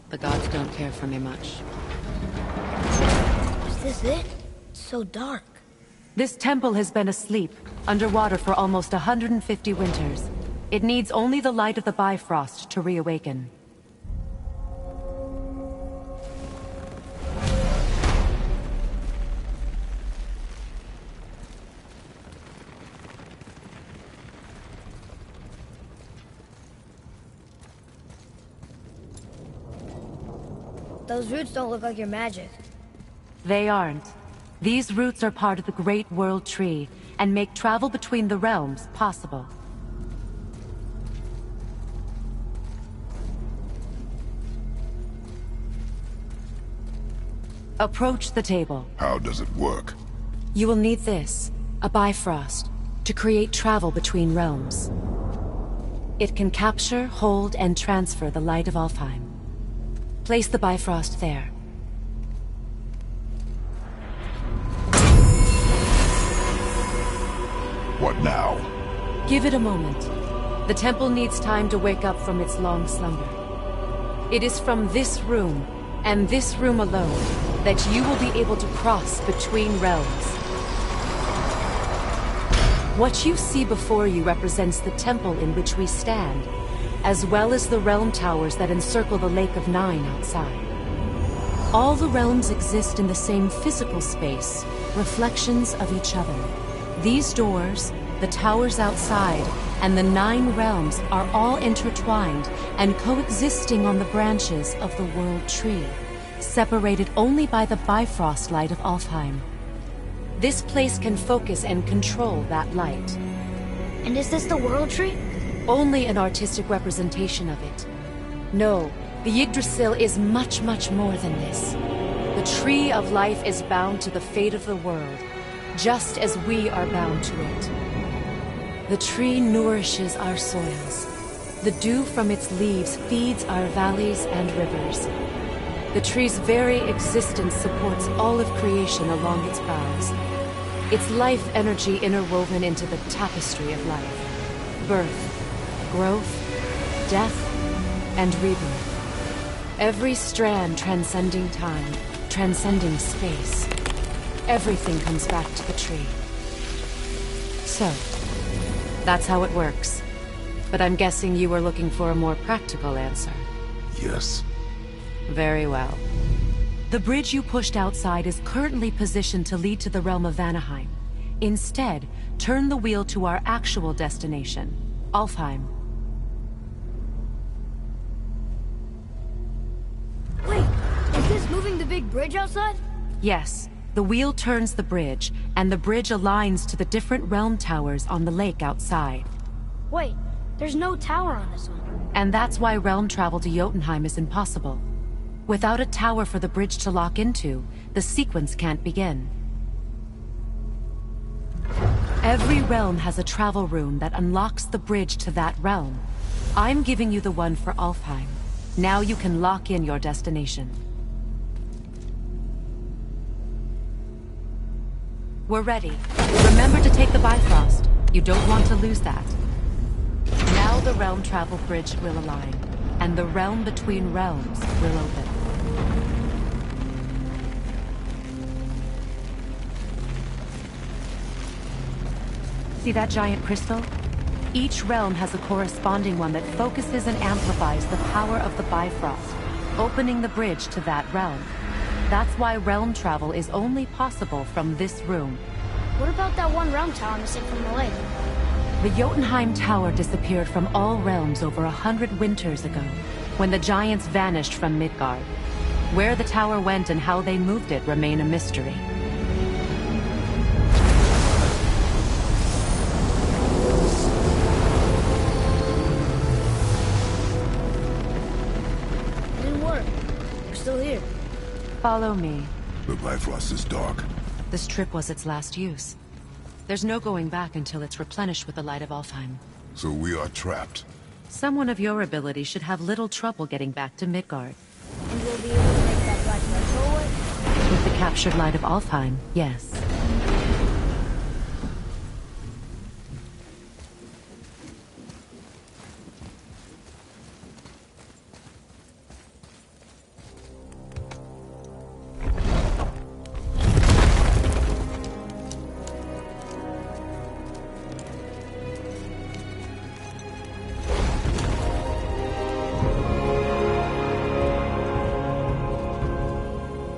The gods don't care for me much. Is this it? It's so dark. This temple has been asleep, underwater for almost 150 winters. It needs only the light of the Bifrost to reawaken. Those roots don't look like your magic. They aren't. These roots are part of the Great World Tree, and make travel between the realms possible. Approach the table. How does it work? You will need this, a Bifrost, to create travel between realms. It can capture, hold, and transfer the light of Alfheim. Place the Bifrost there. What now? Give it a moment. The temple needs time to wake up from its long slumber. It is from this room, and this room alone, that you will be able to cross between realms. What you see before you represents the temple in which we stand, as well as the realm towers that encircle the Lake of Nine outside. All the realms exist in the same physical space, reflections of each other. These doors, the towers outside, and the 9 realms are all intertwined and coexisting on the branches of the World Tree, separated only by the Bifrost light of Alfheim. This place can focus and control that light. And is this the World Tree? Only an artistic representation of it. No, the Yggdrasil is much, much more than this. The Tree of Life is bound to the fate of the world, just as we are bound to it. The tree nourishes our soils. The dew from its leaves feeds our valleys and rivers. The tree's very existence supports all of creation along its boughs. Its life energy interwoven into the tapestry of life. Birth, growth, death, and rebirth. Every strand transcending time, transcending space. Everything comes back to the tree. So, that's how it works. But I'm guessing you were looking for a more practical answer. Yes. Very well. The bridge you pushed outside is currently positioned to lead to the realm of Vanaheim. Instead, turn the wheel to our actual destination, Alfheim. Wait, is this moving the big bridge outside? Yes. The wheel turns the bridge, and the bridge aligns to the different realm towers on the lake outside. Wait, there's no tower on this one. And that's why realm travel to Jotunheim is impossible. Without a tower for the bridge to lock into, the sequence can't begin. Every realm has a travel rune that unlocks the bridge to that realm. I'm giving you the one for Alfheim. Now you can lock in your destination. We're ready. Remember to take the Bifrost. You don't want to lose that. Now the realm travel bridge will align, and the realm between realms will open. See that giant crystal? Each realm has a corresponding one that focuses and amplifies the power of the Bifrost, opening the bridge to that realm. That's why realm travel is only possible from this room. What about that one realm tower missing from the lake? The Jotunheim Tower disappeared from all realms over 100 winters ago, when the giants vanished from Midgard. Where the tower went and how they moved it remain a mystery. It didn't work. We're still here. Follow me. The Bifrost is dark. This trip was its last use. There's no going back until it's replenished with the light of Alfheim. So we are trapped. Someone of your ability should have little trouble getting back to Midgard. And we'll be able to make that black red go away? With the captured light of Alfheim, yes.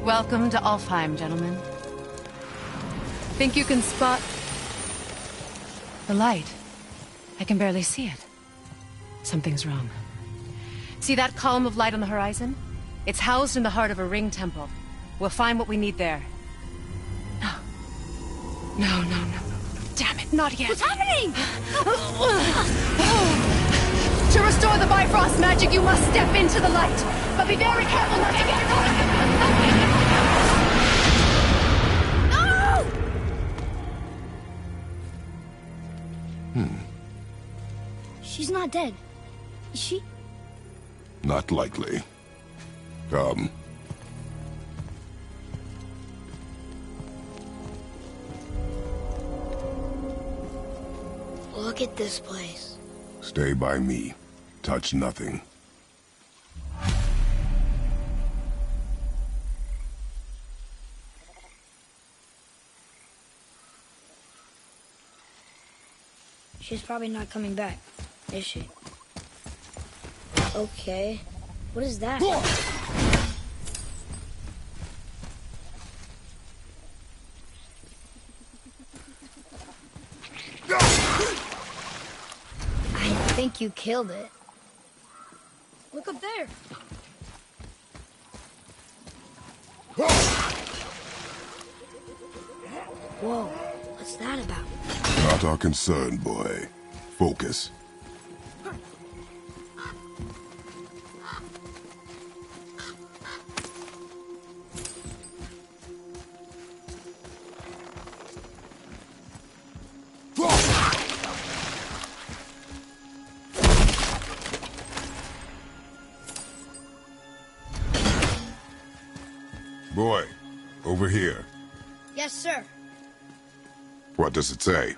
Welcome to Alfheim, gentlemen. Think you can spot the light? I can barely see it. Something's wrong. See that column of light on the horizon? It's housed in the heart of a ring temple. We'll find what we need there. No. No. Damn it, not yet. What's happening? To restore the Bifrost magic, you must step into the light. But be very careful not to get caught. She's not dead. Is she? Not likely. Come. Look at this place. Stay by me. Touch nothing. She's probably not coming back, is she? Okay. What is that? I think you killed it. Look up there. Whoa, what's that about? Not our concern, boy. Focus. Boy, over here. Yes, sir. What does it say?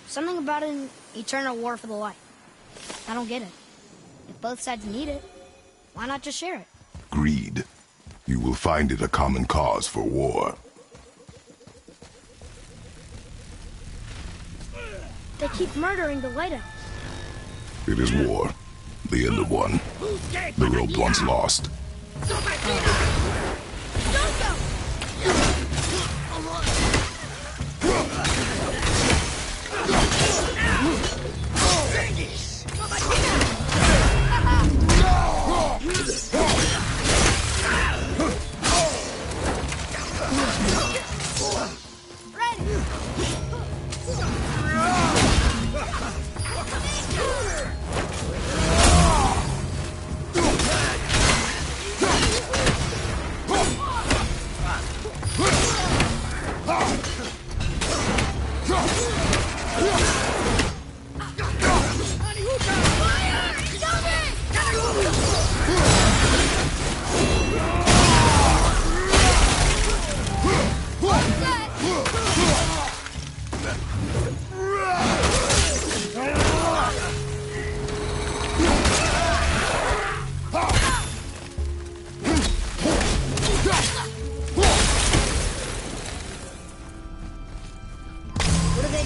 Something about an eternal war for the light. I don't get it. If both sides need it, why not just share it? Greed. You will find it a common cause for war. They keep murdering the lighthouse. It is war. The end of one. The rope once lost.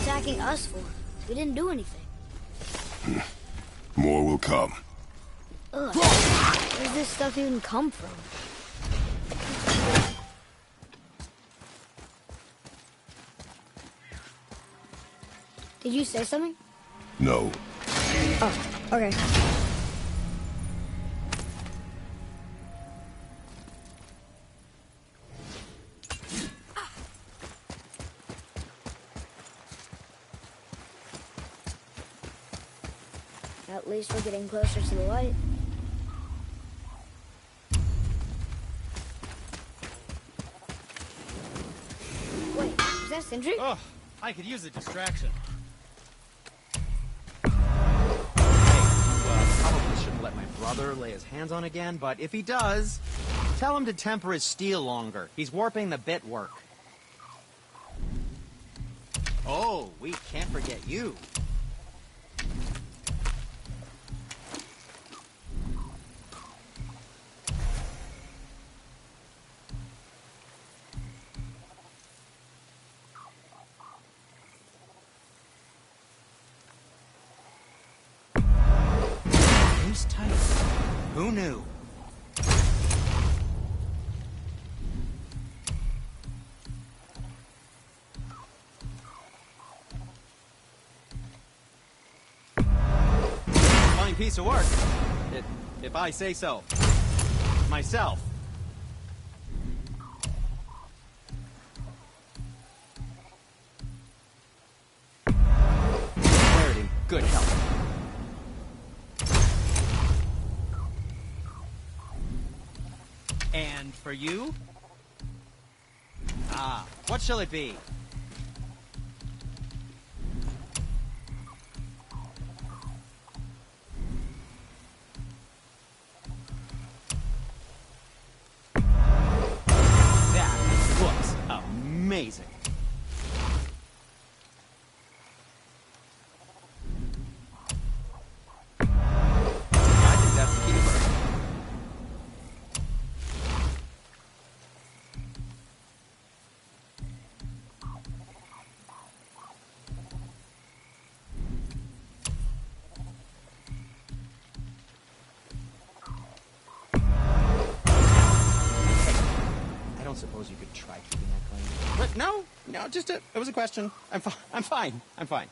attacking us for? We didn't do anything. More will come. Ugh. Where does this stuff even come from? Did you say something? No. Oh, okay. At least we're getting closer to the light. Wait, is that Sindri? Oh, I could use a distraction. Hey, you probably shouldn't let my brother lay his hands on again, but if he does, tell him to temper his steel longer. He's warping the bit work. Oh, we can't forget you. Who's tight? Who knew? Fine piece of work. If I say so. Myself. Wear it in good health. And for you? Ah, what shall it be? That looks amazing. I think that's a keeper. I don't suppose you could try keeping that clean. But no, it was a question. I'm fine. I'm fine.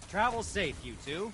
Travel safe, you two.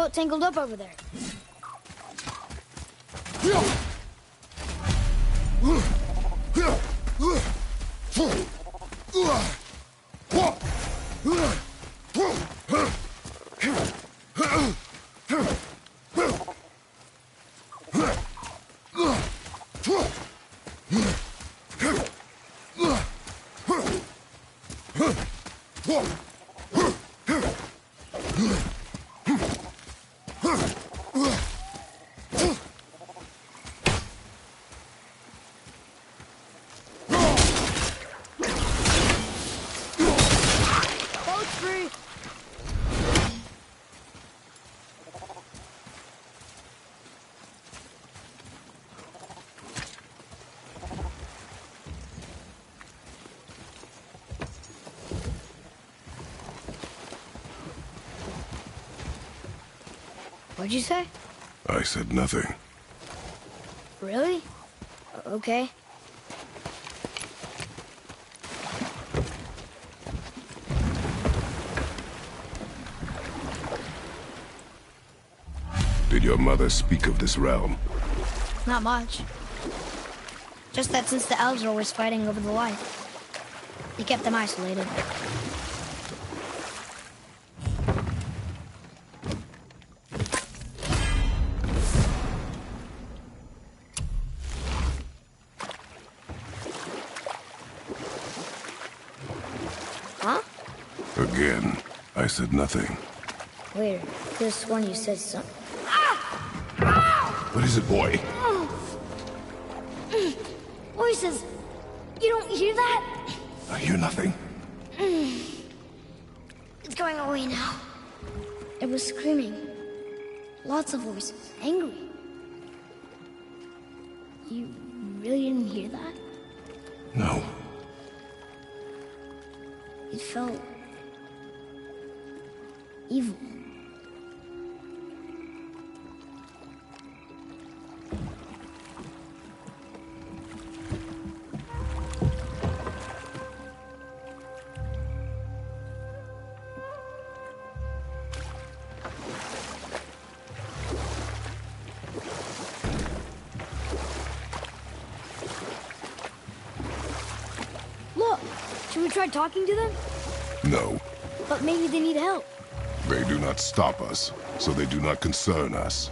all tangled up over there. Boat's free. What'd you say? I said nothing. Really? Okay. Did your mother speak of this realm? Not much. Just that since the elves are always fighting over the light, they kept them isolated. Huh? Again, I said nothing. Later. Could have sworn you said something. What is it, boy? Voices! You don't hear that? I hear nothing. It's going away now. It was screaming. Lots of voices. Angry. You really didn't hear that? No. It felt... evil. Look! Should we try talking to them? No. But maybe they need help. They do not stop us, so they do not concern us.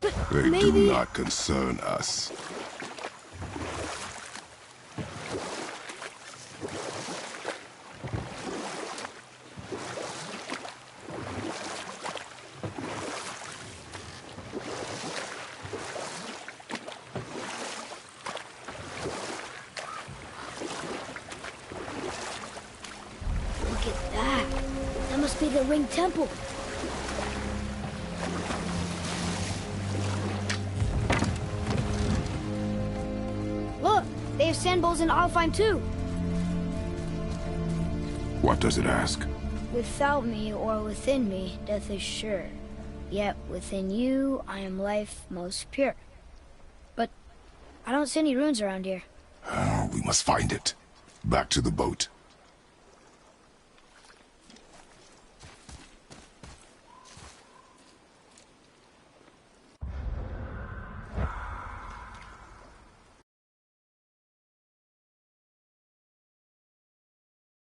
But They maybe... do not concern us. Look at that. That must be the Ring Temple. Look, they have sand bowls in Alfheim too. What does it ask? Without me or within me, death is sure. Yet within you, I am life most pure. But I don't see any runes around here. We must find it. Back to the boat.